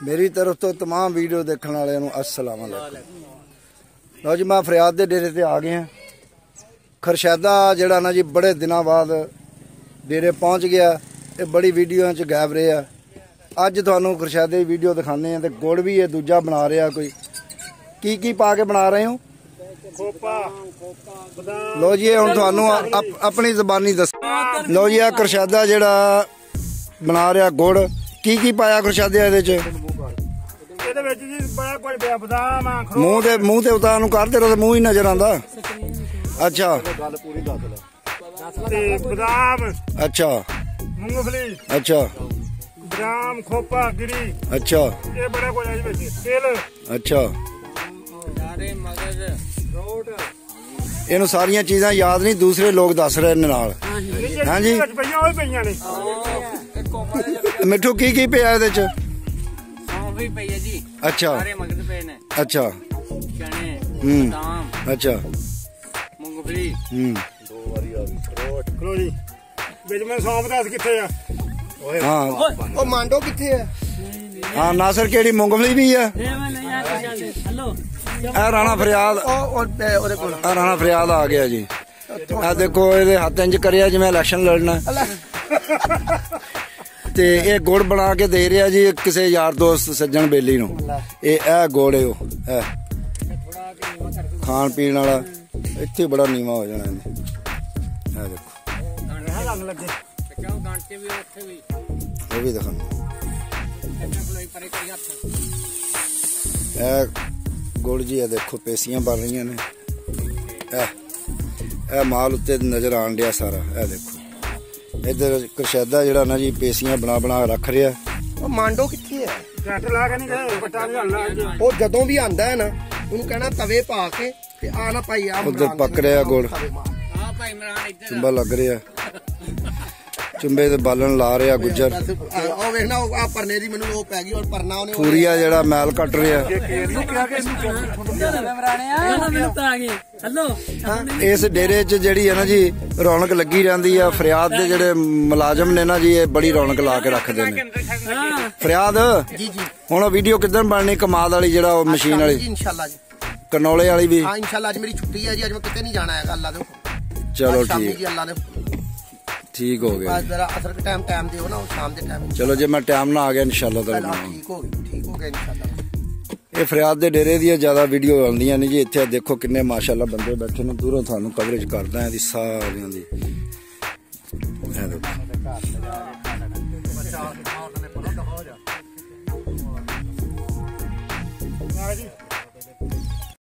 मेरी तरफ तो तमाम वीडियो देखने वाले अस्सलाम वालेकुम। लो जी मैं फरियाद के डेरे ते आ गए हैं। खरशैदा जड़ा ना जी बड़े दिनों बाद डेरे पहुँच गया। ये बड़ी वीडियो च गायब रहा। अज तुहानू खरशैदे की वीडियो दिखाने हैं। गुड़ भी ये दूजा बना रहा कोई की पा के बना रहे हो। लो जी हुण तुहानू अपनी जबानी दस। लो जी खरशैदा जड़ा बना रहा गुड़ की पाया खरशैदे मूँह ते उतार करते रहो मूँह ही नजर आता। अच्छा अच्छा मूंगफली अच्छा बादाम खोपा गिरी अच्छा ये बड़ा कुछ है तेल अच्छा इन्हू सारिया चीज़ा याद नहीं दूसरे लोग दस रहे नाल। हाँ जी मिठू की पिया अच्छा अच्छा अच्छा मूंगफली हाँ मांडो किथे है। हाँ नासर केड़ी मूंगफली भी है। राणा फरियाद राणा फरियाद आ गया जी। देखो ये हाथ इंज करिया जिवें इलेक्शन लड़ना ते ये गुड़ बना के दे रहा जी किसी यार दोस्त सज्जन बेली नूं। ये गुड़ है खान पीन वाला इत्थे बड़ा नीवा हो जाना इन्हें। देखो वो भी दिखा गुड़ जी है। देखो पेसियां बन रही ने माल उत्ते नजर आन दिया सारा। देखो इधर खरशैदा जड़ा ना जी पेसियां बना बना रख रहा। मांडो किथे है वो जदों भी आंदा है ना उन्हें कहना तवे पा के आना भाई उधर पक रहा गुड़ चुंबा लग रहा चुंबे ते बालन ला रहा गुजर पूरिया जड़ा मैल कट रहा। इस डेरे च जड़ी है ना जी रौनक लगी रहती है। फरियाद के जड़े मुलाजम ने ना जी ये बड़ी रौनक ला के रखते हैं। फरियाद हुण वीडियो किधर बननी कमाल वाली जड़ा मशीन वाली कनौले वाली भी इंशाल्लाह अज मेरी छुट्टी है जी। अज मैं किते नहीं जाना है अल्लाह दे। चलो ठीक हो गया। टाइम दियो ना शाम दे टाइम। चलो जे मैं टाइम ना आ गया इंशाल्लाह ठीक हो गया इंशाल्लाह। ये फरियाद के डेरे दी ज्यादा वीडियो आउंदियां ने जी। इत्थे देखो किन्ने माशाल्लाह बंदे बैठे ने। दूरों थानू कवरेज करदा है सारियां दी।